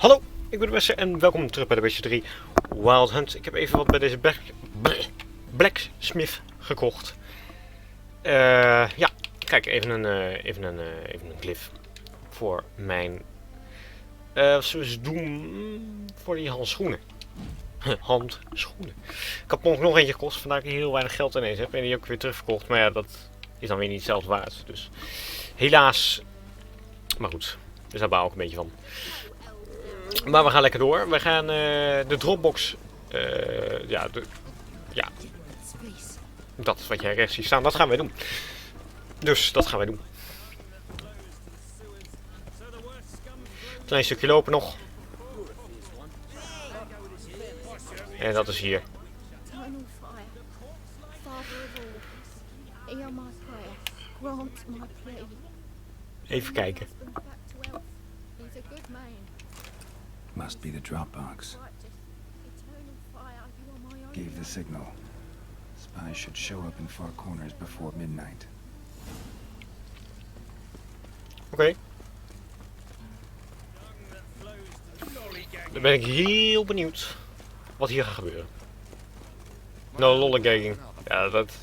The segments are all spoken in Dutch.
Hallo, ik ben de Mansterr en welkom terug bij de beetje 3 Wild Hunt. Ik heb even wat bij deze Blacksmith gekocht. Ja, kijk, even een glyph voor mijn... wat zullen we eens doen voor die handschoenen? Handschoenen. Ik had nog eentje gekost, vandaar dat ik heel weinig geld ineens heb. En die heb ik weer terugverkocht, maar ja, dat is dan weer niet hetzelfde waard. Dus helaas. Maar goed, dus daar baal ik een beetje van. Maar we gaan lekker door. We gaan de Dropbox. Ja, dat is wat jij rechts ziet staan. Dat gaan wij doen. Dus dat gaan wij doen. Klein stukje lopen nog. En dat is hier. Even kijken. Must be the Dropbox. Gave the signal. Spies should show up in far corners before midnight. Oké. Dan ben ik heel benieuwd wat hier gaat gebeuren. No lollygagging. Ja, dat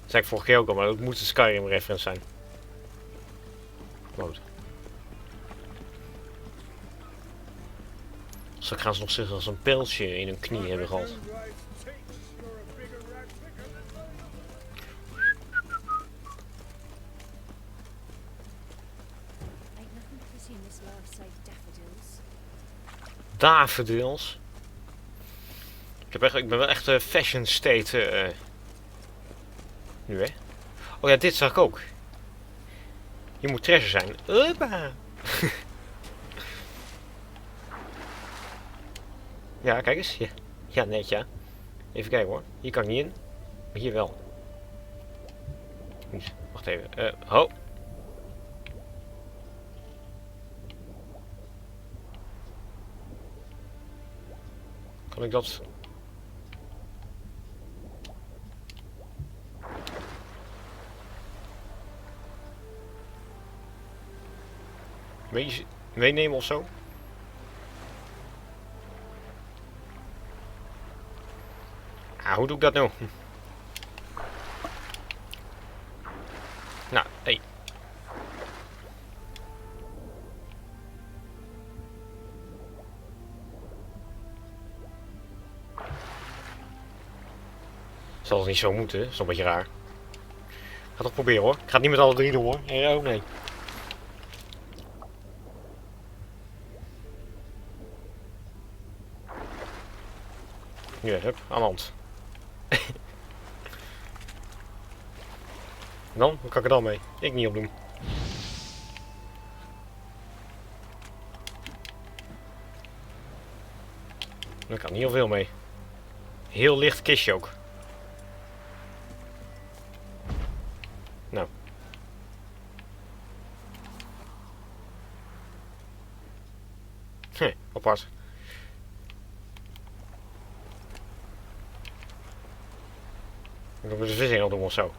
zei ik vorige keer ook al, maar dat moet een Skyrim reference zijn. Goed. Straks gaan ze nog zeggen als een pijltje in hun knie hebben gehad. Daffodils. Ik ben wel echt fashion state nu, hè. Oh ja, dit zag ik ook. Je moet treasure zijn. Hoppa. Ja, kijk eens. Ja, net ja. Even kijken hoor. Hier kan ik niet in. Maar hier wel. Wacht even. Ho. Kan ik dat... meenemen of zo? Ah, hoe doe ik dat nou? Nou, hey. Zal het niet zo moeten, dat is een beetje raar. Ik ga het proberen hoor. Ik ga het niet met alle drie doen hoor. Oh nee. Ja, hup, aan de hand. Dan? Hoe kan ik er dan mee? Ik niet opdoen. Daar kan niet heel veel mee. Heel licht kistje ook. Nou. Apart. Ik moet de vissing al doen of zo.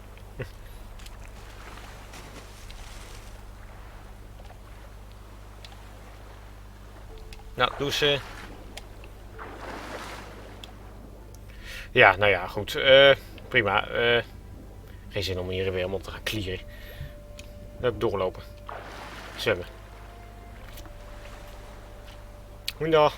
Nou, doe ze. Ja, nou ja, goed. Prima. Geen zin om hier weer helemaal te gaan klieren. Hup, doorlopen. Zwemmen. Goedendag.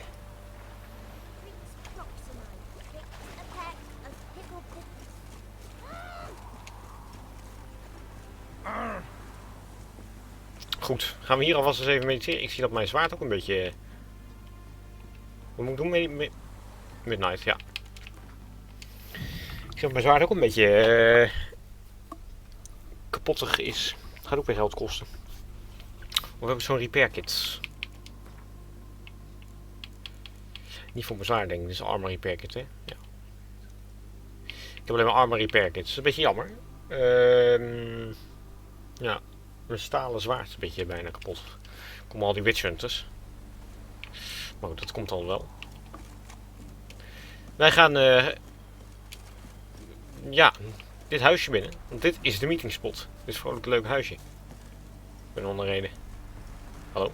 Goed, gaan we hier alvast eens even mediteren. Ik zie dat mijn zwaard ook een beetje... Wat moet ik doen? Midnight, ja. Ik zie dat mijn zwaard ook een beetje kapottig is. Het gaat ook weer geld kosten. Of heb ik zo'n repair kit? Niet voor mijn zwaard denk ik, dit is een armor repair kit, hè? Ja. Ik heb alleen maar armor repair kit, dat is een beetje jammer. Ja. Mijn stalen zwaard is een beetje bijna kapot. Komen al die witch hunters. Maar goed, dat komt dan wel. Wij gaan ja, dit huisje binnen. Want dit is de meetingspot. Dit is vrolijk een leuk huisje. Ik ben onder reden. Hallo?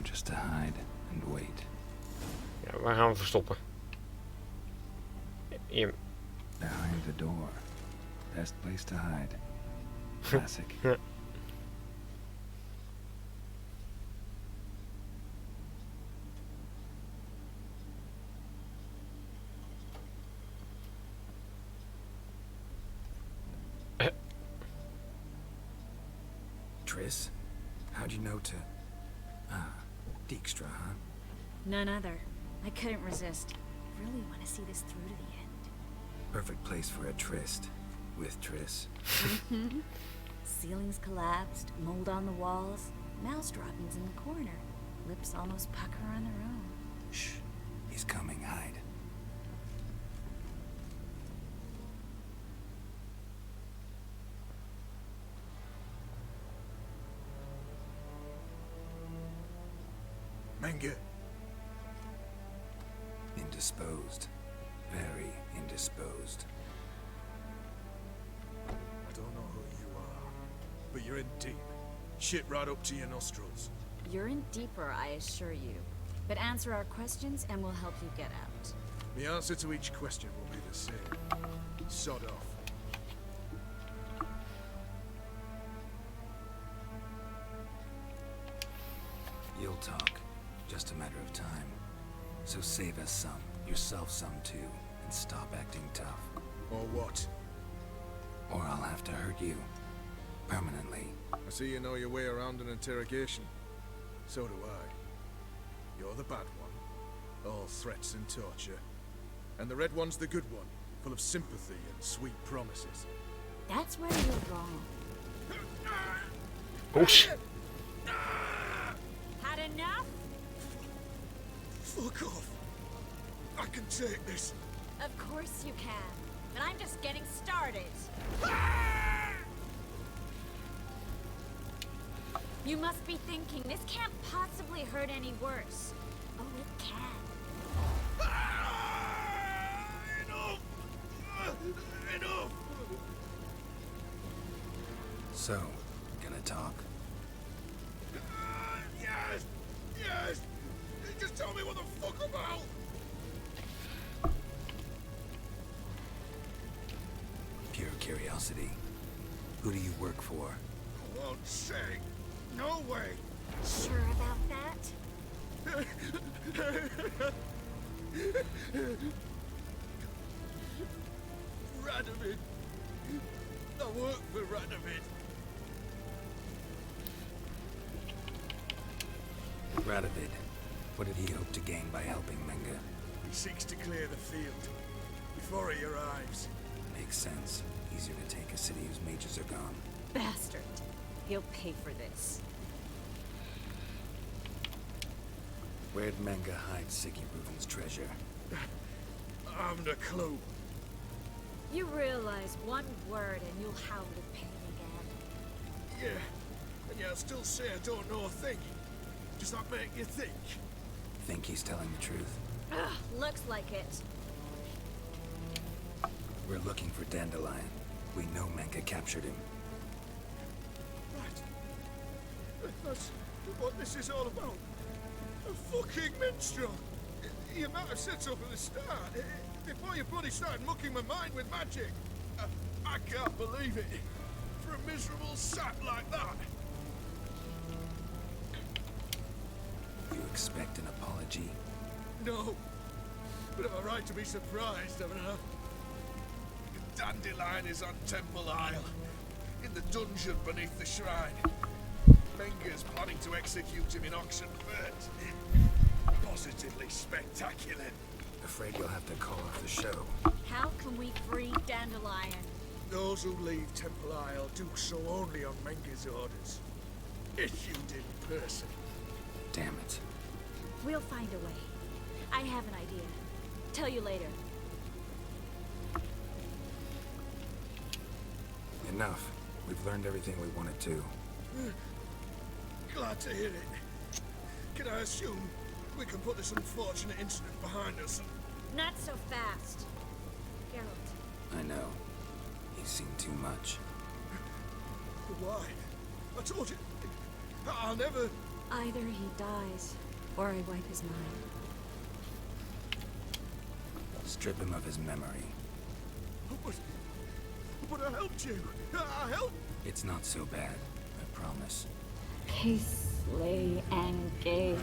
just to hide and wait. Ja, waar gaan we verstoppen? Hier. Behind the door. Best place to hide. Classic. Ja. Triss, how'd you know to... Dijkstra, huh? None other. I couldn't resist. Really want to see this through to the end. Perfect place for a tryst. With Triss. Ceilings collapsed, mold on the walls, mouse droppings in the corner. Lips almost pucker on their own. Shh. He's coming, hide. Menge. Indisposed. Very indisposed. I don't know who you are, but you're in deep. Shit right up to your nostrils. You're in deeper, I assure you. But answer our questions and we'll help you get out. The answer to each question will be the same. Sod off. You'll talk. Just a matter of time. So save us some, yourself some too, and stop acting tough. Or what? Or I'll have to hurt you. Permanently. I see you know your way around an interrogation. So do I. You're the bad one. All threats and torture. And the red one's the good one, full of sympathy and sweet promises. That's where you're wrong. Oeps. Had enough? Fuck off. I can take this. Of course you can. But I'm just getting started. You must be thinking, this can't possibly hurt any worse. Oh, it can. Enough! Enough! So, gonna talk? Yes! Yes! Just tell me what the fuck about! Pure curiosity. Who do you work for? I won't say. No way! Sure about that? Radovid. I work for Radovid. Radovid. What did he hope to gain by helping Menge? He seeks to clear the field before he arrives. Makes sense. Easier to take a city whose mages are gone. Bastard. He'll pay for this. Where'd Menge hide Sigurud's treasure? I haven't a clue. You realize one word and you'll howl with pain again. Yeah, and yet I still say I don't know a thing. Does that make you think? Think he's telling the truth? Ugh, looks like it. We're looking for Dandelion. We know Menge captured him. Right. That's what this is all about. A fucking minstrel. You might have said so from the start. Before you bloody started mucking my mind with magic. I can't believe it. For a miserable sap like that. You expect an apology? No. But I've a right to be surprised, haven't I? Dandelion is on Temple Isle. In the dungeon beneath the shrine. Menge's planning to execute him in Oxenfurt. Positively spectacular. Afraid you'll have to call off the show. How can we free Dandelion? Those who leave Temple Isle do so only on Menge's orders. Issued in person. Damn it. We'll find a way. I have an idea. Tell you later. Enough. We've learned everything we wanted to. Glad to hear it. Can I assume we can put this unfortunate incident behind us? Not so fast. Geralt. I know. He's seen too much. Why? I told you. I'll never... Either he dies, or I wipe his mind. Strip him of his memory. But I helped you. I helped. It's not so bad, I promise. Case, lay, and gay.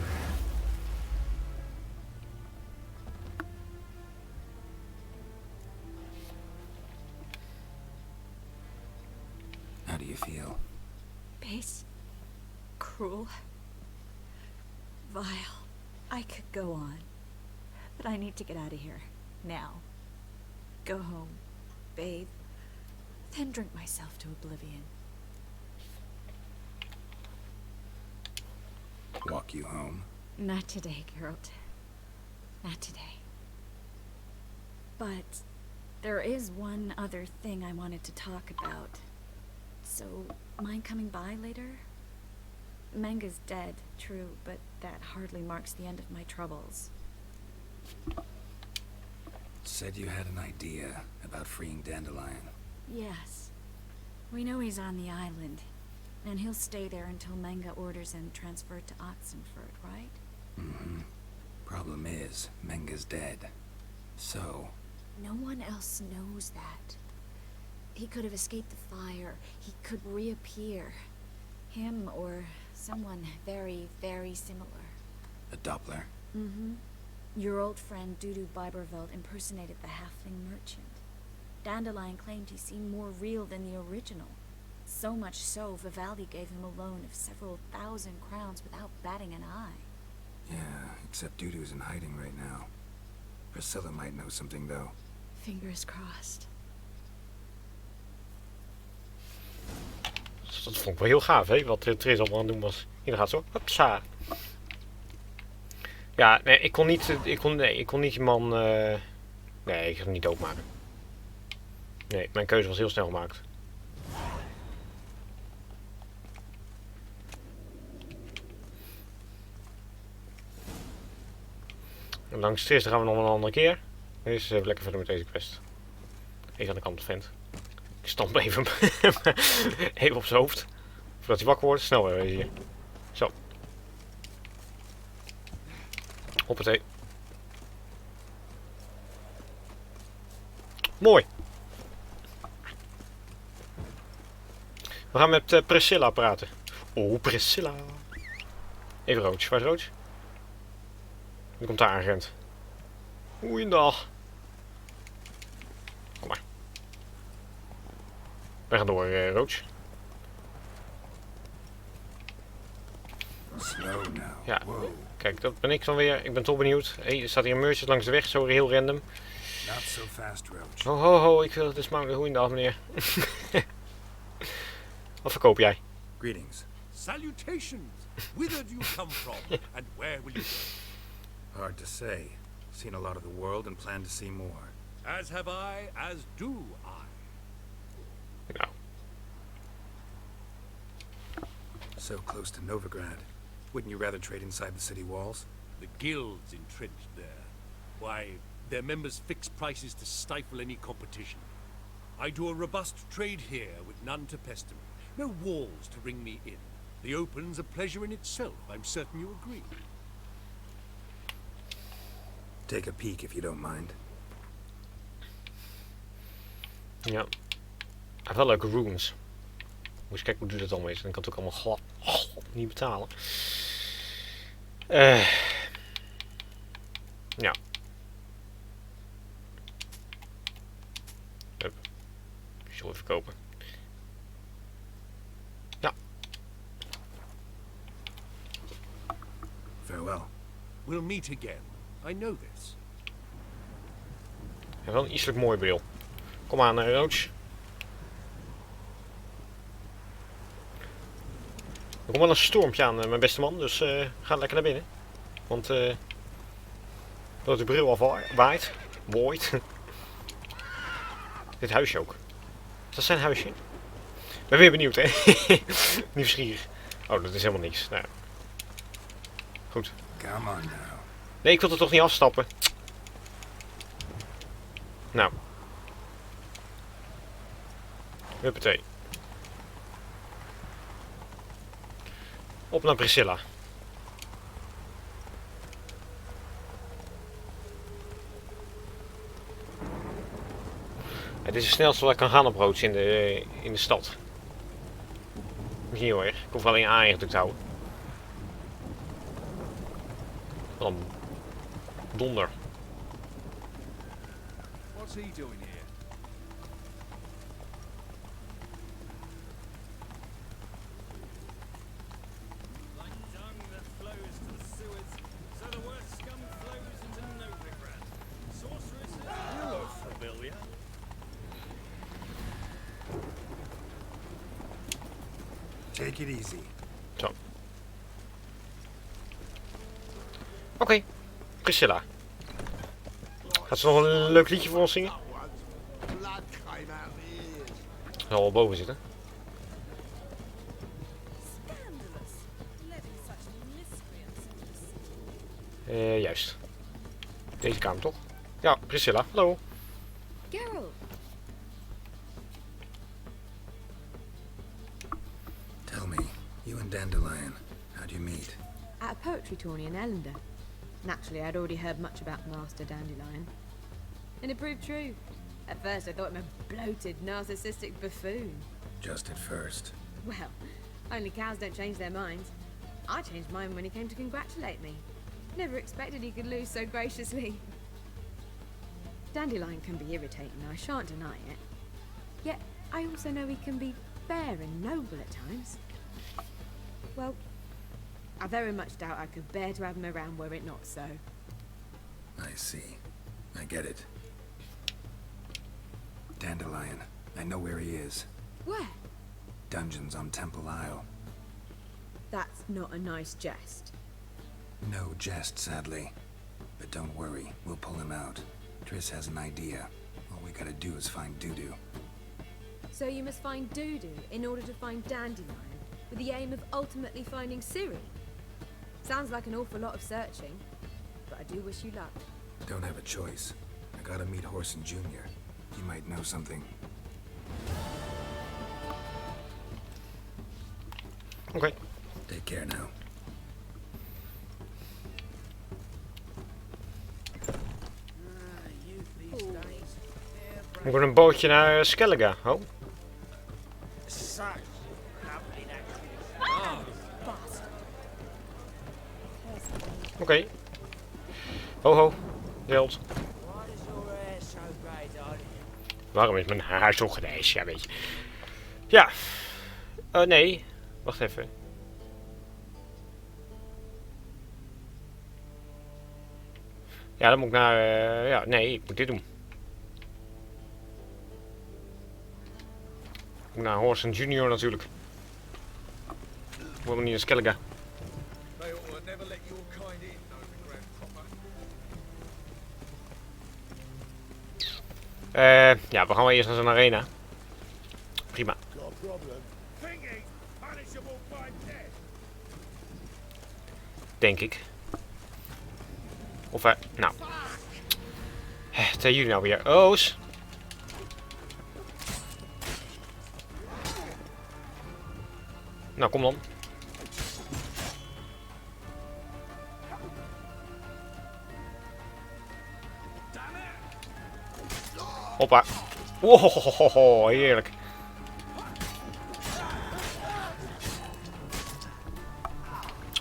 How do you feel? Base. Cruel. Vile. I could go on. But I need to get out of here. Now. Go home. Bathe. Then drink myself to oblivion. Walk you home? Not today, Geralt. Not today. But there is one other thing I wanted to talk about. So, mind coming by later? Manga's dead, true, but that hardly marks the end of my troubles. Said you had an idea about freeing Dandelion. Yes. We know he's on the island, and he'll stay there until Manga orders him transferred to Oxenford, right? Mm-hmm. Problem is, Menga's dead. So... No one else knows that. He could have escaped the fire. He could reappear. Him or someone very, very similar. a Doppler? Mm-hmm. Your old friend Dudu Biberveld impersonated the halfling merchant. Dandelion claimed he seemed more real than the original. So much so, Vivaldi gave him a loan of several thousand crowns without batting an eye. Yeah, except Dudu's in hiding right now. Priscilla might know something, though. Fingers crossed. Dat vond ik wel heel gaaf, hè? Wat Tris allemaal aan het doen was. Hier gaat zo. Hupsa. Ja, nee, ik kon niet die man... Nee, ik ga hem niet doodmaken. Nee, mijn keuze was heel snel gemaakt. En langs Tris gaan we nog een andere keer. Dus even lekker verder met deze quest. Even aan de kant vent. Ik stamp even, even op zijn hoofd. Voordat hij wakker wordt. Snel weer hier. Zo. Hoppatee. Mooi. We gaan met Priscilla praten. Oh, Priscilla. Even Roach. Waar is Roach? Die komt daar aangerend. Goeiedag. Kom maar. We gaan door, Roach. Slow now. Ja. Whoa. Kijk, dat ben ik dan weer. Ik ben toch benieuwd. Hey, er staat hier een merchant langs de weg, zo heel random. Not so fast, Roach. Ho, ho, ho, ik wil het dismounten. Goeiedag, meneer. Wat verkoop jij? Greetings. Salutations! Whither do you come from, and where will you go? Hard to say. Seen a lot of the world and plan to see more. As have I, as do I. Nou, So close to Novigrad. Wouldn't you rather trade inside the city walls? The guild's entrenched there. Why, their members fix prices to stifle any competition. I do a robust trade here with none to pester me. No walls to ring me in. The open's a pleasure in itself, I'm certain you agree. Take a peek if you don't mind. ja. Hij heeft wel leuke rooms. Moet eens kijken hoe duur dat allemaal is. Dan kan het ook allemaal glad niet betalen. Ja. Hup. Ik zal even kopen. Ja. Farewell. We'll meet again. I know this. Hij heeft wel een ietselijk mooi bril. Kom aan, Roach. Er komt wel een stormpje aan, mijn beste man. Dus ga lekker naar binnen. Want dat de bril afwaait. Waait. Dit huisje ook. Is dat zijn huisje? Ik ben weer benieuwd, hè? Nieuwsgierig. Oh, dat is helemaal niks. Nou, goed. Come on now. Nee, ik wil er toch niet afstappen. Nou. Huppatee. Op naar Priscilla. Het is het snelste wat ik kan gaan op rood in de stad. Niet heel erg. Ik hoef alleen A ingedrukt te houden. Wat een donder. What's he doing here? Like dung that flows to the sewers, so the worst scum flows into no regret. Sorceresses, you look familiar. Take it easy. Zo. Oké. Priscilla. Gaat ze nog een leuk liedje voor ons zingen? Ze zal wel boven zitten. Scandalous. Letting such miscreants into the sea. Juist. Deze kamer toch? Ja, Priscilla. Hallo. Geralt, Tell me, you and Dandelion, how'd you meet? At a poetry tourney in Ellender. Naturally, I'd already heard much about Master Dandelion. And it proved true. At first, I thought him a bloated, narcissistic buffoon. Just at first. Well, only cows don't change their minds. I changed mine when he came to congratulate me. Never expected he could lose so graciously. Dandelion can be irritating, I shan't deny it. Yet, I also know he can be fair and noble at times. Well, I very much doubt I could bear to have him around were it not so. I see. I get it. Dandelion, I know where he is. Where? Dungeons on Temple Isle. That's not a nice jest. No jest, sadly. But don't worry, we'll pull him out. Triss has an idea. All we gotta do is find Dudu. So you must find Dudu in order to find Dandelion, with the aim of ultimately finding Ciri? Sounds like an awful lot of searching, but I do wish you luck. Don't have a choice. I gotta meet Horson Jr. He might know something. Oké. Take care now. Moet ik een bootje naar Skellige? Oh. Oké. Ho ho. Geld. Waarom is mijn haar zo grijs? Ja, weet je. Ja. Nee. Wacht even. Ja, dan moet ik naar... ja, nee, ik moet dit doen. Ik moet naar Horson Jr. natuurlijk. Ik wil niet naar Skellige. They ought to never let your kind in, Novigrad proper. Ja, we gaan wel eerst naar zo'n arena. Prima. Got a problem? Thinking, punishable by death. Denk ik. Of nou. Wat zijn jullie nou weer? O's. Nou, kom dan. Hoppa. Wow, heerlijk.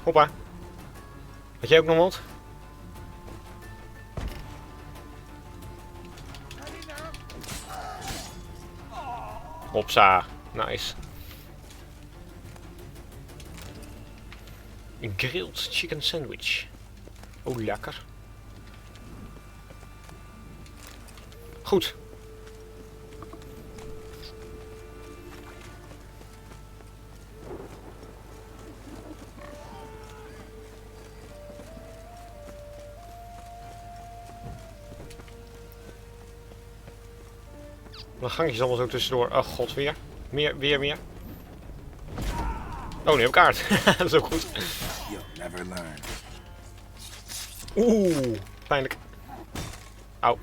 Hoppa. Had jij ook nog wat? Hopsa. Nice. Een grilled chicken sandwich. Oh, lekker. Goed. Dan gangjes allemaal zo tussendoor. Oh god, weer. Meer. Oh, nu heb ik kaart. Dat is ook goed. You'll never learn. Oeh, pijnlijk. Auw.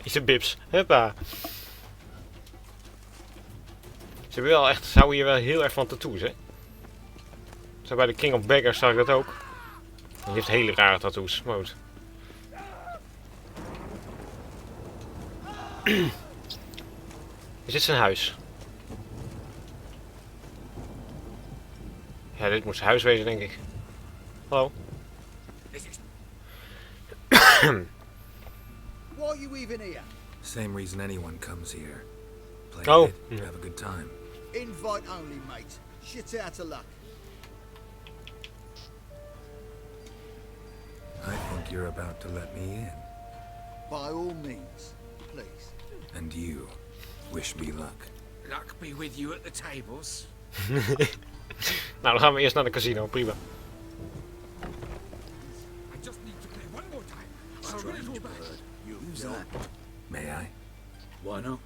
Is een bips. Huppa. Ze hebben wel echt, ze houden hier wel heel erg van tattoos, hè. Zo bij de King of Beggars zag ik dat ook. Die heeft hele rare tattoos. Maar goed. Is dit zijn huis? Ja, dit moet zijn huis wezen, denk ik. Hallo? Why are you even here? Same reason anyone comes here. Play Oh. it, have a good time. Invite only, mate. Shit out of luck. I think you're about to let me in. By all means, please. And you, wish me luck. Luck be with you at the tables. Nou, dan gaan we eerst naar de casino. Prima. I just need to play one more time. I'll run it all back. Who's that? May I? Why not?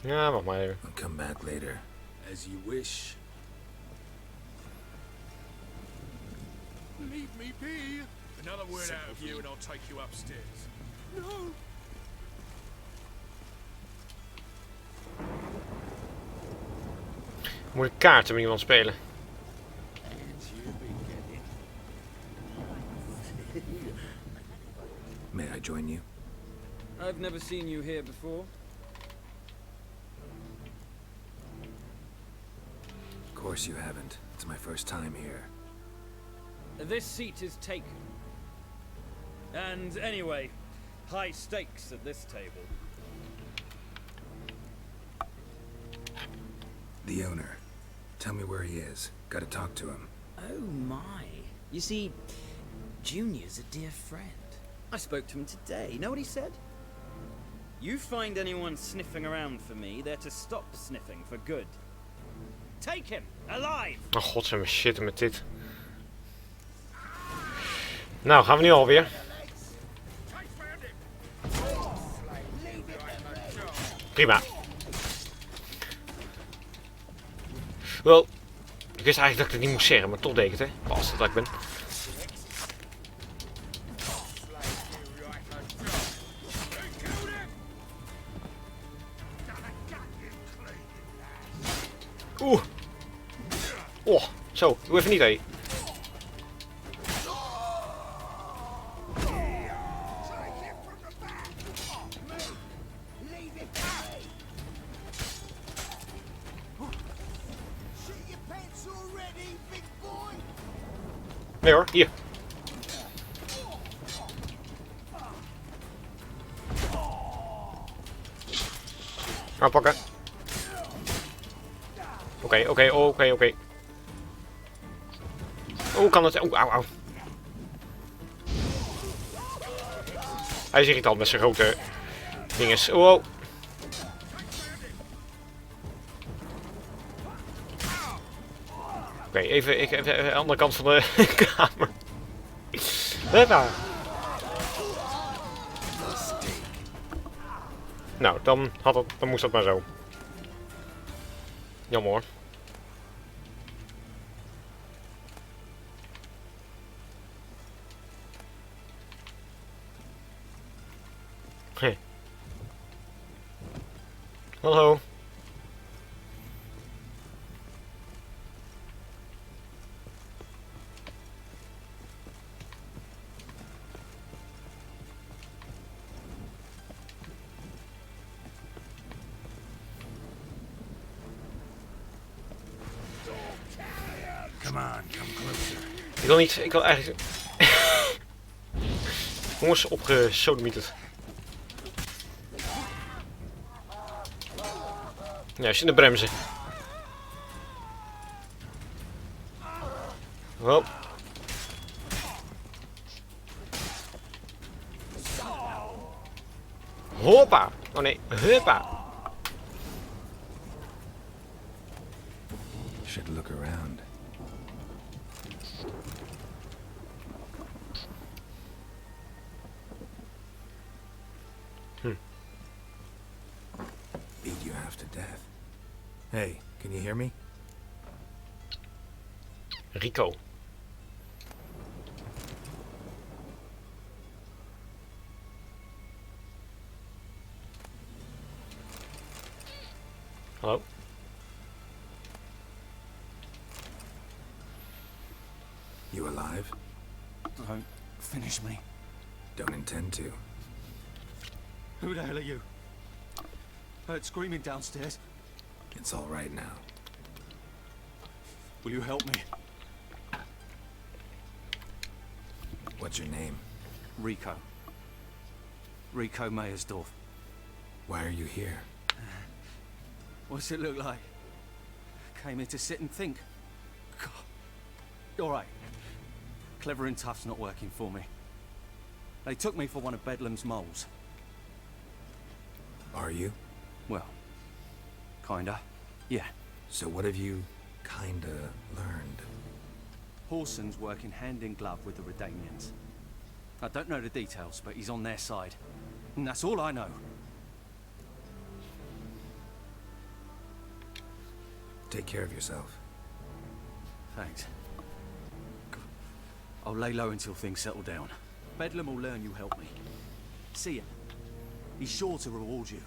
Ja, wacht maar even. I'll come back later. As you wish. Leave me be. Another word out of you and I'll take you upstairs. No. Moet ik kaarten met iemand spelen? May I join you? I've never seen you here before. Of course you haven't. It's my first time here. This seat is taken. And anyway, high stakes at this table. The owner. Tell me where he is. Gotta talk to him. Oh my. You see, Junior's a dear friend. I spoke to him today. Know what he said? You find anyone sniffing around for me, they're to stop sniffing for good. Take him, alive! Oh god, zijn we shit met dit. Nou, gaan we nu alweer. Prima. Wel, ik wist eigenlijk dat ik het niet moest zeggen, maar toch deed ik het, hè. Pas dat ik ben. Oeh. Oh, zo. Doe even niet, hé. Nee hoor, hier. Gaan pakken. Oké. Hoe kan het? Oeh, auw. Hij is irritant met zijn grote dinges. Oh. Oké, even de andere kant van de kamer. Hoppa. Nou, dan moest dat maar zo. Jammer hoor. Hey. Hallo. Come on, come closer. Ik wil eigenlijk... Jongens, opgesodemieterd. Juist in de bremsen. Wel. Hoppa. Oh nee, huppa. Should look around. Beat you half to death. Hey, can you hear me? Rico. Hallo? alive? Don't finish me. Don't intend to. Who the hell are you? Heard screaming downstairs. It's all right now. Will you help me? What's your name? Rico. Rico Meyersdorf. Why are you here? What's it look like? Came here to sit and think. God. All right. Clever and tough's not working for me. They took me for one of Bedlam's moles. Are you? Well, kinda. Yeah. So what have you kinda learned? Horson's working hand in glove with the Redanians. I don't know the details, but he's on their side. And that's all I know. Take care of yourself. Thanks. I'll lay low until things settle down. Bedlam will learn you helped me. See ya. He's sure to reward you.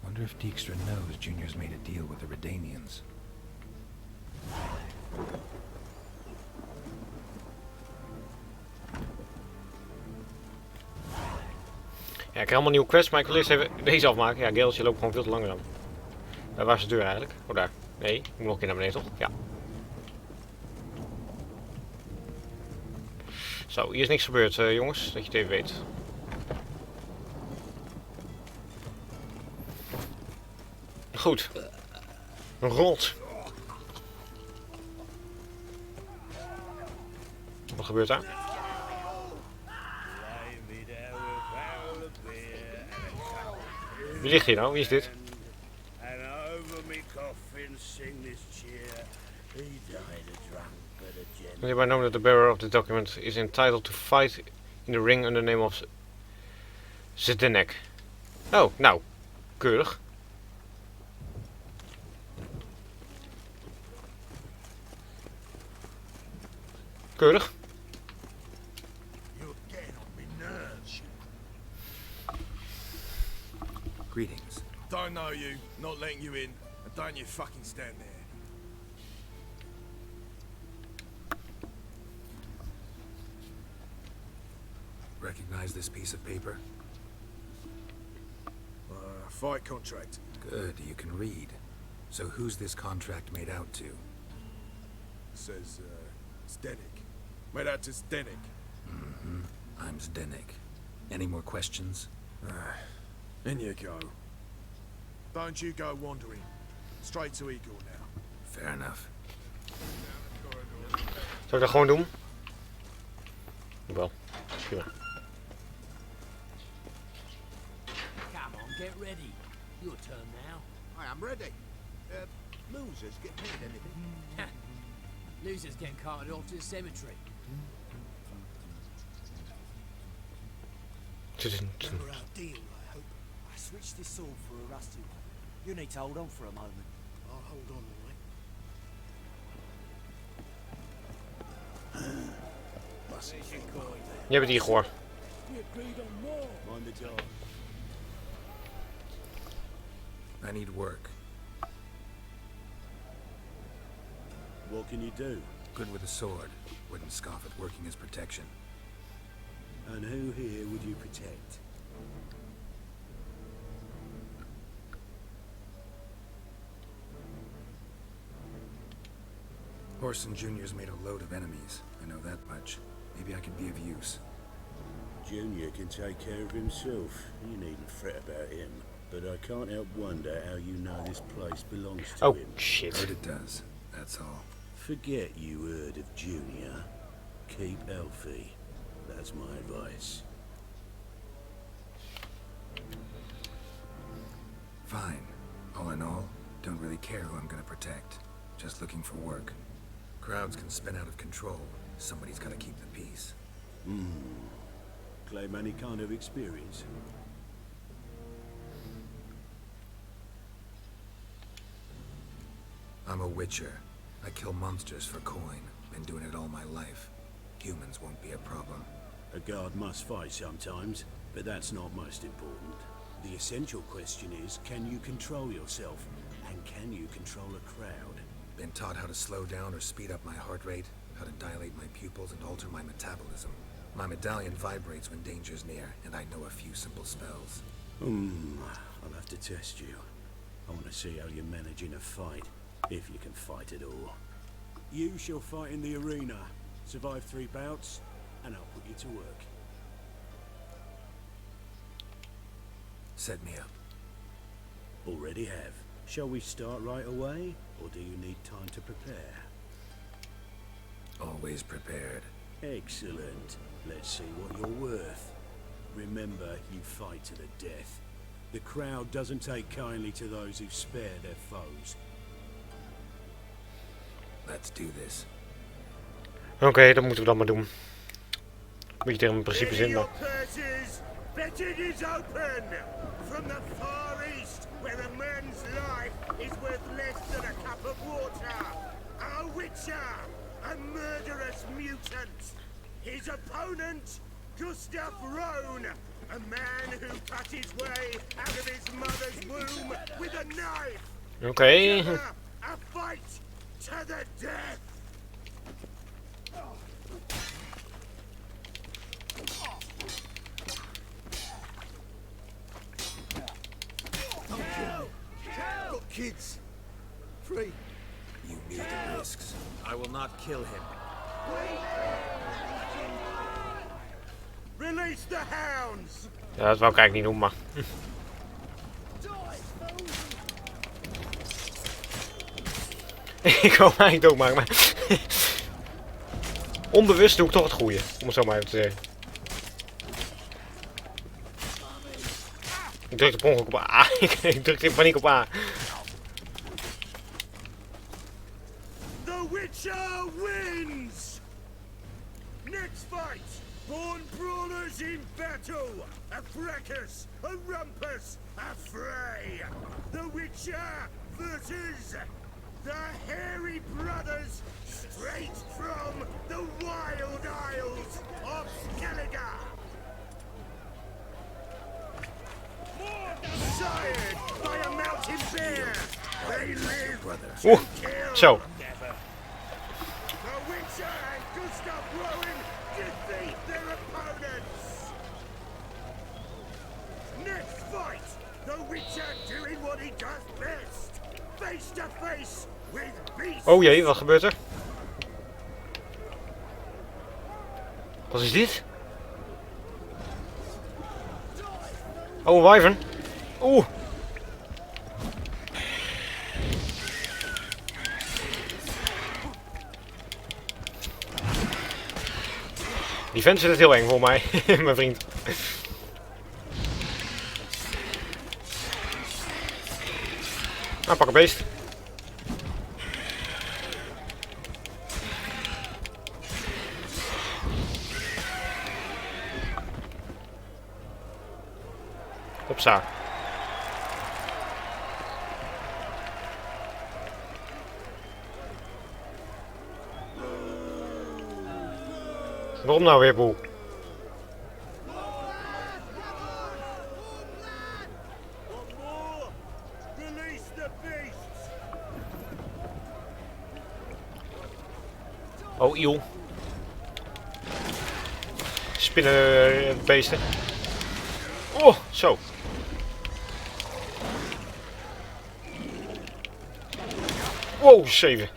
Wonder if Dijkstra knows Junior's made a deal with the Redanians. Ja, ik krijg allemaal nieuwe quests, maar ik wil eerst even deze afmaken. Ja, Gales, je loopt gewoon veel te langzaam. Waar is de deur eigenlijk? Oh, daar. Nee, ik moet nog een keer naar beneden, toch? Ja. Zo, hier is niks gebeurd, jongens. Dat je het even weet. Goed. Rot. Wat gebeurt daar? Wie ligt hier nou? Wie is dit? Hereby known that the bearer of the document is entitled to fight in the ring under the name of Zdenek. Oh, nou, keurig. Keurig. Greetings. Don't know you, not letting you in, and don't you fucking stand there. Recognize this piece of paper? Fight contract. Good, you can read. So who's this contract made out to? Says, Zdenek. Made out to Zdenek. Mm-hmm. I'm Zdenek. Any more questions? In you go. Don't you go wandering. Straight to Eagle now. Fair enough. Zal ik dat gewoon doen? Wel, prima. Come on, get ready. Your turn now. I am ready. Losers get paid anything? Losers getting carted off to the cemetery. Remember our deal, I hope. I switched this sword for a rusty one. You need to hold on for a moment. I'll hold on, all right. Je hebt het hier gehoord. Mind the job. I need work. What can you do? Good with a sword. Wouldn't scoff at working as protection. And who here would you protect? Horson Jr.'s made a load of enemies. I know that much. Maybe I could be of use. Junior can take care of himself. You needn't fret about him. But I can't help wonder how you know this place belongs to him. Oh, shit. Heard it does. That's all. Forget you heard of Junior. Keep healthy. That's my advice. Fine. All in all, don't really care who I'm gonna protect. Just looking for work. Crowds can spin out of control. Somebody's gotta keep the peace. Claim any kind of experience? I'm a witcher. I kill monsters for coin. Been doing it all my life. Humans won't be a problem. A guard must fight sometimes, but that's not most important. The essential question is, can you control yourself? And can you control a crowd? Been taught how to slow down or speed up my heart rate? how to dilate my pupils and alter my metabolism. My medallion vibrates when danger's near, and I know a few simple spells. I'll have to test you. I want to see how you manage in a fight, if you can fight at all. You shall fight in the arena, survive 3 bouts, and I'll put you to work. Set me up. Already have. Shall we start right away, or do you need time to prepare? Always prepared. Excellent. Let's see what you're worth. Remember, you fight to the death. The crowd doesn't take kindly to those who spare their foes. Let's do this. Oké, dat moeten we dan maar doen. Beetje tegen mijn principes in, maar... Betting is open! From the far east, where a man's life is worth less than a cup of water. A witcher! A murderous mutant! His opponent, Gustav Rohn! A man who cut his way out of his mother's womb with a knife! Oké. A fight to the death! Got kids. Free. You need the risks. I will not kill him. Release the hounds! Ja, dat wou ik eigenlijk niet doen, maar... Ik wou hem eigenlijk doodmaken, maar... Onbewust doe ik toch het goede, om het zo maar even te zeggen. Ik drukte per ongeluk op A. Ik drukte in paniek op A. The Witcher wins! Next fight! Born brawlers in battle! A fracas! A rumpus! A fray! The Witcher versus the Hairy Brothers straight from the Wild Isles of Skellige! Sired by a mountain bear! They live Oeh, kill zo. never! The Witcher and Gustav Rowan defeat their opponents! Next fight! The Witcher doing what he does best! Face to face with beasts! Oh jee, wat gebeurt er? Wat is dit? Oh, een wyvern. Oeh. Die vent zit het heel eng voor mij, mijn vriend. Nou, pak een beest. Hopsa. Waarom nou weer, boel? Oh, eeuw. Spinnenbeesten. Oh, zo. Wow, 7.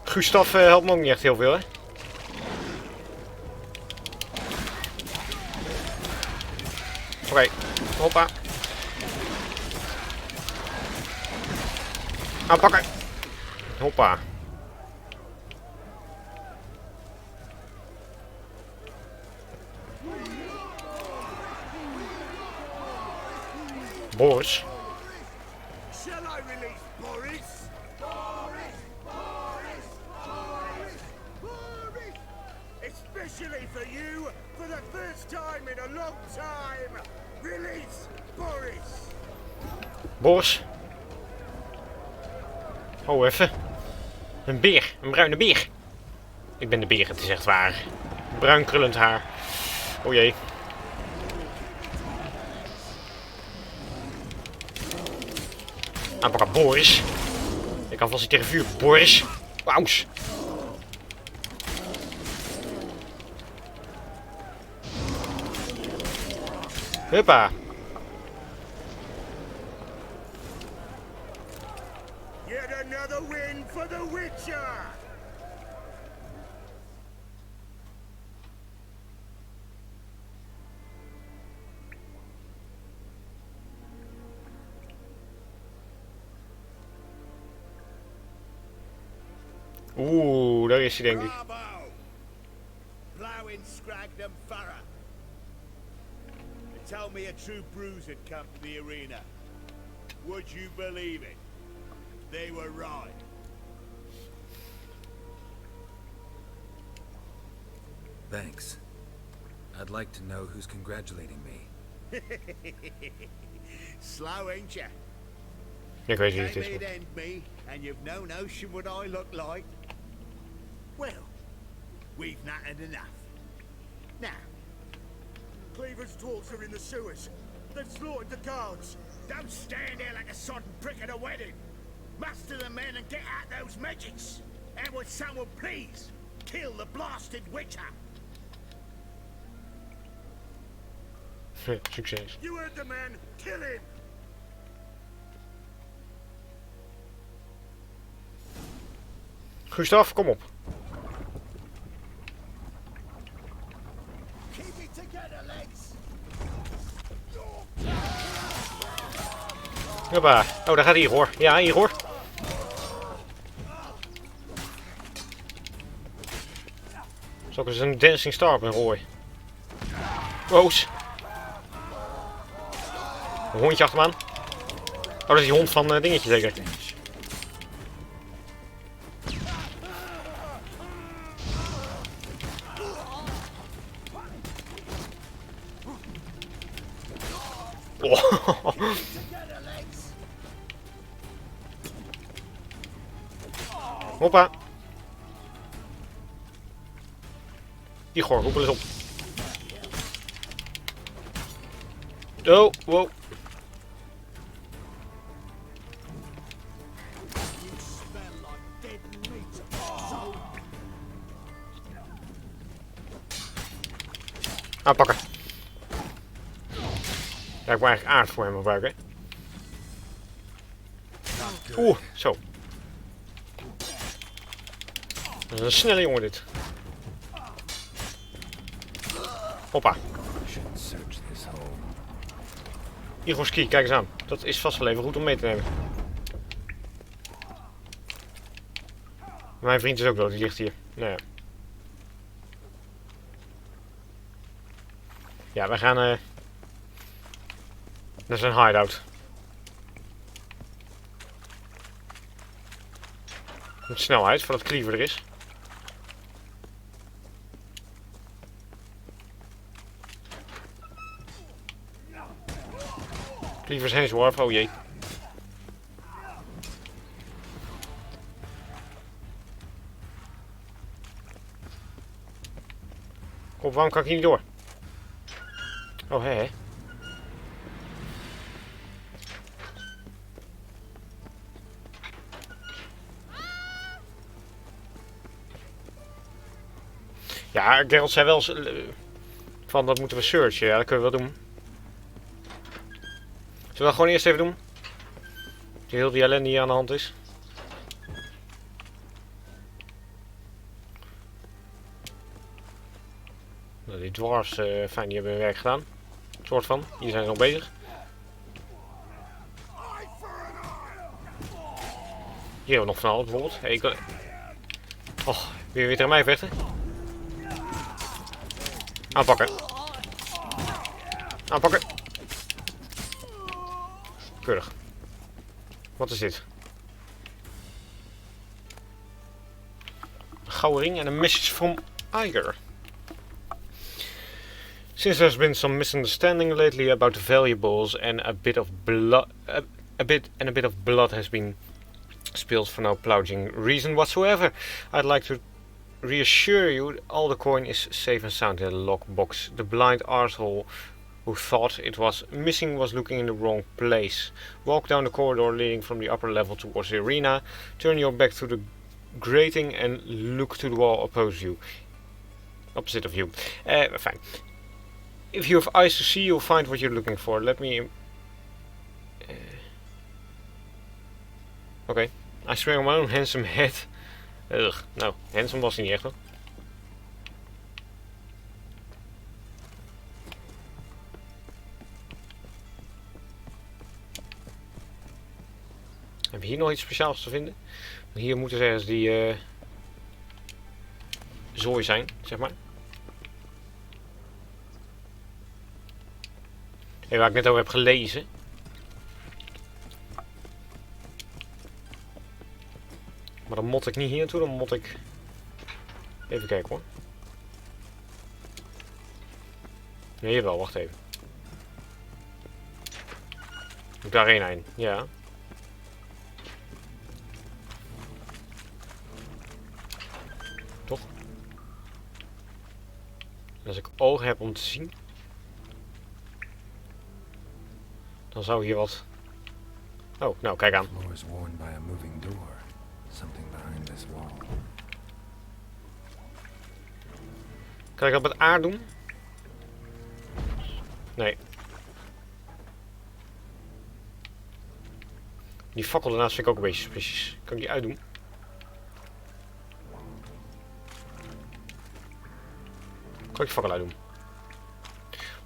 Gustav helpt me ook niet echt heel veel, hè? Oké, hoppa. Aanpakken. Hoppa. Boris. Shall I release Boris? Boris! Boris! Boris! Boris! Especially for you, for the first time in a long time, release Boris! Boris. Oh, even. Een beer. Een bruine beer. Ik ben de beer, het is echt waar. Bruin krullend haar. Oh jee. Aanpakken Boris. Ik kan vast niet tegen vuur, Boris. Wauws. Huppa. Yet another win for the Witcher! Oeh, daar is hij denk ik. Bravo! Plowing Scragnum Thorough. They told me a true bruise had come to the arena. Would you believe it? They were right. Thanks. I'd like to know who's congratulating me. Slow, ain't ya? Ik weet wie het Came is. in end me, and you've no notion what I look like. Well, we've nattered enough. Now, Cleaver's dwarves are in the sewers. They've slaughtered the guards. don't stand there like a sodden prick at a wedding. Muster the men and get out those magics. And would someone please kill the blasted witcher? Succes. You heard the man. Kill him. Gustav, kom op. Keep it together, legs. Hoppa. Oh, daar gaat Igor. Ja, Igor. Zal ik eens een dancing star op een rooi. Woos. Een hondje achter me aan. Oh, dat is die hond van dingetje zeker. Oh. Hoppa. Igor, roep eens op. Oh, wow. Aanpakken. Ja, ik moet eigenlijk aard voor hem gebruiken. Oeh, zo. Dat is een snelle jongen dit. Hoppa. Igor ski, kijk eens aan. Dat is vast wel even goed om mee te nemen. Mijn vriend is ook dood, die ligt hier. Nou ja. Ja, wij gaan naar zijn hideout. Met snelheid, voordat Cleaver er is. Cleaver is heen, oh jee. Kom, waarom kan ik hier niet door? Oh, hè? Ja, Geralt zei wel van dat moeten we searchen. Ja, dat kunnen we wel doen. Zullen we dat gewoon eerst even doen? Heel die ellende hier aan de hand is. Nou, die dwarfs, fijn, die hebben hun werk gedaan. Soort van, hier zijn ze nog bezig. Hier hebben we nog van alles bijvoorbeeld. Hey, Och, weer tegen mij vechten. Aanpakken. Aanpakken. Keurig. Wat is dit? Een gouden ring en een message from Iger. Since there's been some misunderstanding lately about the valuables and a bit of blood has been spilled for no ploughing reason whatsoever, I'd like to reassure you all the coin is safe and sound in the lockbox. The blind arsehole who thought it was missing was looking in the wrong place. Walk down the corridor leading from the upper level towards the arena. Turn your back to the grating and look to the wall opposite of you. Fine. If you have eyes to see, you'll find what you're looking for. Let me... Oké. I swear on my own handsome head. Ugh, nou, handsome was hij niet echt hoor. Hebben we hier nog iets speciaals te vinden? Hier moeten ze ergens die zooi zijn, zeg maar. Hey, waar ik net over heb gelezen. Maar dan mot ik niet hier naartoe, dan mot ik... Even kijken hoor. Nee, jawel, wacht even. Moet daarheen heen, ja. Toch? En als ik ogen heb om te zien... Dan zou hier wat... Oh, nou, kijk aan. Kan ik dat met aard doen? Nee. Die fakkel daarnaast vind ik ook een beetje suspicious. Kan ik die uitdoen? Kan ik die fakkel uitdoen?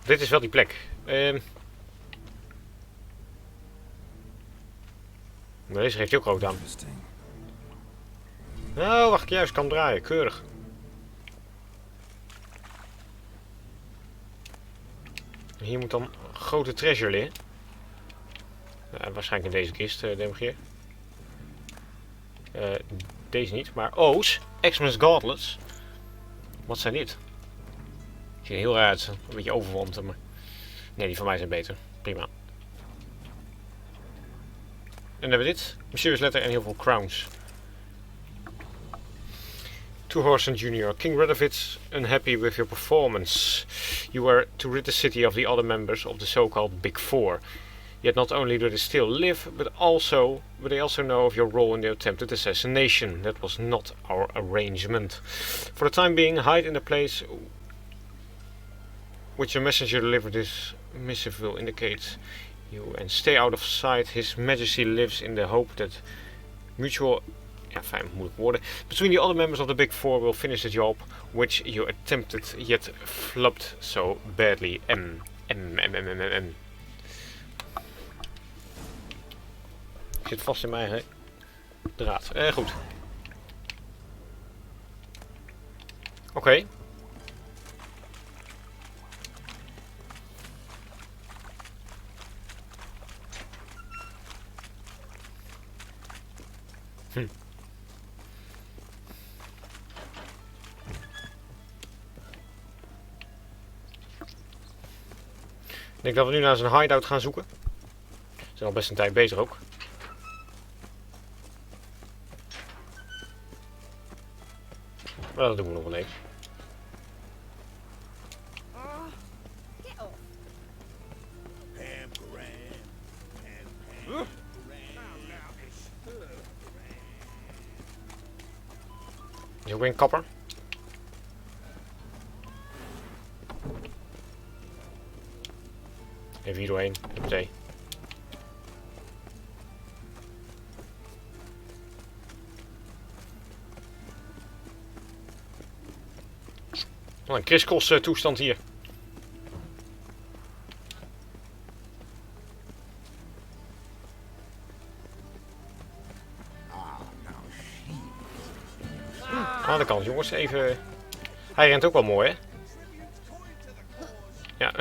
Dit is wel die plek. Maar deze geeft hij ook rood aan. Nou, wacht, juist kan draaien. Keurig. Hier moet dan een grote treasure liggen. Waarschijnlijk in deze kist, denk ik hier. Deze niet, maar O's. Xmas Gauntlets. Wat zijn dit? Ziet er heel raar uit. Een beetje overwond, maar... Nee, die van mij zijn beter. Prima. En dan hebben we dit. Mysterious letter en heel veel crowns. To Horson Jr. King Radovid's unhappy with your performance. You were to rid the city of the other members of the so-called Big Four. Yet not only do they still live, but they also know of your role in the attempted assassination. That was not our arrangement. For the time being, hide in the place which your messenger delivered this missive will indicate you, and stay out of sight. His Majesty lives in the hope that mutual... Ja, fijn, moeilijk woorden. Between the other members of the Big Four will finish the job which you attempted yet flubbed so badly. M. Ik zit vast in mijn eigen draad. Goed. Oké. Ik denk dat we nu naar zijn hideout gaan zoeken. We zijn al best een tijd bezig ook. Maar dat doen we nog wel even. Is ook weer een kapper. Even hier doorheen, meteen. Een kriskos toestand hier. Aan de kant jongens, even... Hij rent ook wel mooi hè? Ja.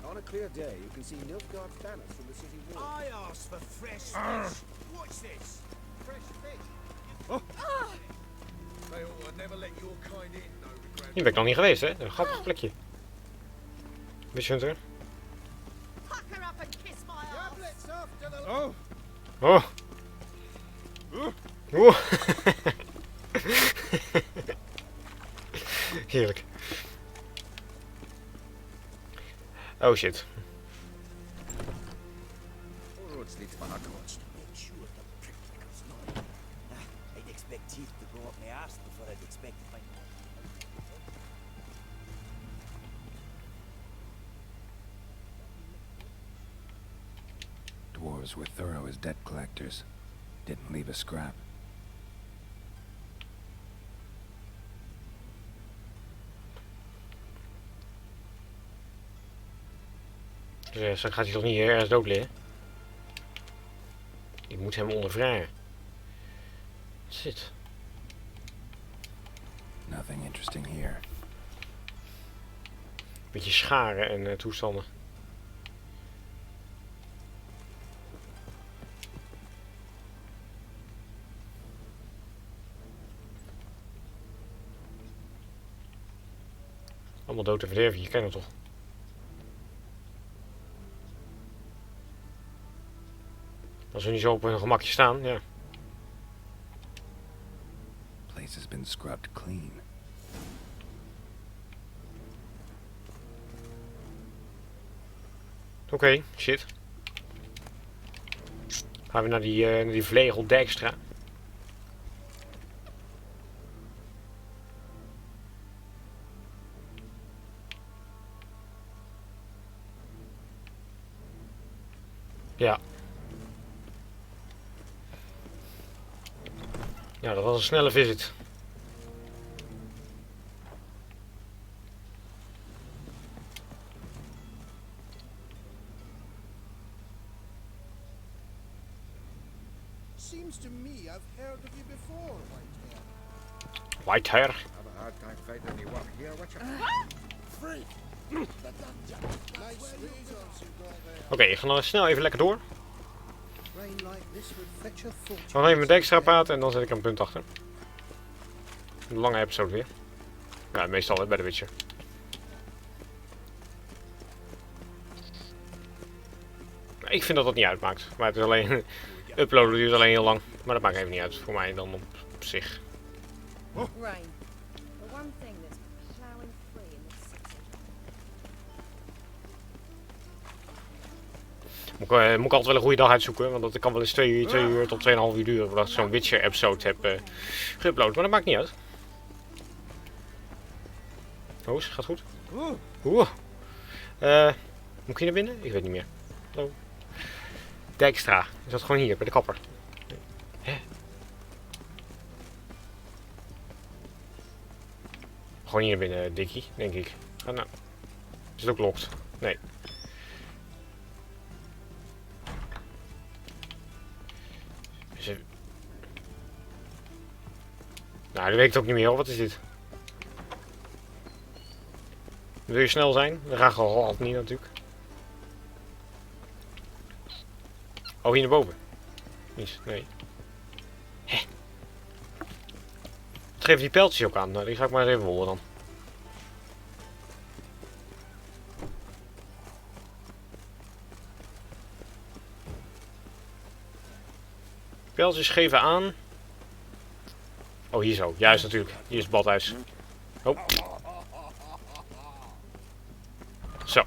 On a clear day, you can see Nilfgaard's banners from the city wall. I asked for fresh fish. Watch this. Fresh fish. They ought to never let your kind in, no regret. Hier ben ik nog niet geweest hè? Een grappig plekje. Witch Hunter. Pack her up and kiss my ass. Oh. Oh. Oeh. Heerlijk. Oh shit. Roads lead to our coach. Make sure the prick was not. I'd expect teeth to go up my arse before I'd expect to find Dwarves were thorough as debt collectors. Didn't leave a scrap. Dus dan gaat hij toch niet ergens dood liggen? Ik moet hem ondervragen. Wat is dit? Nothing interesting here. Beetje scharen en toestanden. Allemaal dood en verderven, je kent het toch? Als we niet zo op hun gemakje staan, ja. Place has been scrubbed clean. Oké, shit. Gaan we naar die vlegel Dijkstra. Ja. Ja, dat was een snelle visit. Seems to me I've heard of you before, Whitehair. Whitehair. Have a hard time finding any work here, what you... Freak! Nice reasons you got there. Oké, ik ga nog snel even lekker door. Rain like this would fetch a We fortune. gaan even met Dijkstra praten en dan zet ik er een punt achter. Een lange episode weer. Ja, meestal hè, bij de Witcher. Ik vind dat dat niet uitmaakt. Maar het is alleen... uploaden duurt alleen heel lang. Maar dat maakt even niet uit voor mij dan op zich. Rain. The one thing that's plowing free in this city. Moet ik altijd wel een goede dag uitzoeken. Want dat kan wel eens 2 uur tot 2,5 uur duren. Voordat ik zo'n Witcher episode heb geüpload. Maar dat maakt niet uit. Hoos, gaat goed? Oeh. Moet ik hier naar binnen? Ik weet niet meer. Hallo. Dijkstra. Is dat gewoon hier, bij de kapper? Hè? Gewoon hier naar binnen, Dikkie, denk ik. Ah, nou. Is het ook locked? Nee. Dus even... Nou, dat weet ik ook niet meer hoor. Wat is dit? Wil je snel zijn? Dat gaat gewoon altijd niet natuurlijk. Oh, hier naar boven. Niet, nee. Hè? Wat geven die pijltjes ook aan? Nou, die ga ik maar eens even wollen dan. Pijltjes geven aan. Oh, hier zo. Juist natuurlijk. Hier is het badhuis. Oh. Zo.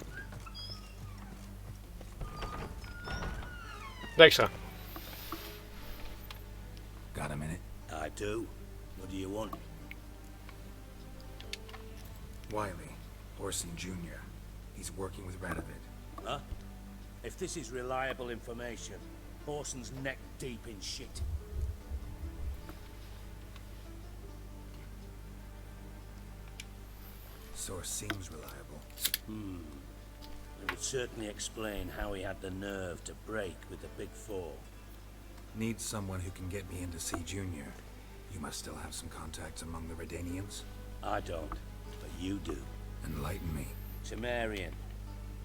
Dijkstra. Got a minute? I do. What do you want? Wiley, Orson Jr. He's working with Radovid. Huh? If this is reliable information, Orson's neck deep in shit. Source seems reliable. It would certainly explain how he had the nerve to break with the Big Four. Need someone who can get me in to see Junior. You must still have some contacts among the Redanians. I don't, but you do. Enlighten me. Cimmerian,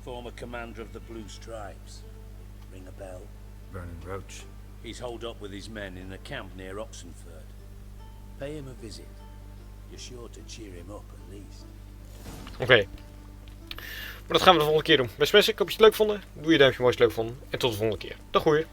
former commander of the Blue Stripes. Ring a bell? Vernon Roach. He's holed up with his men in a camp near Oxenford. Pay him a visit. You're sure to cheer him up at least. Oké. Maar dat gaan we de volgende keer doen. Beste mensen, ik hoop dat je het leuk vonden. Doe je duimpje mooi als je het leuk vond. En tot de volgende keer. Dag hoor.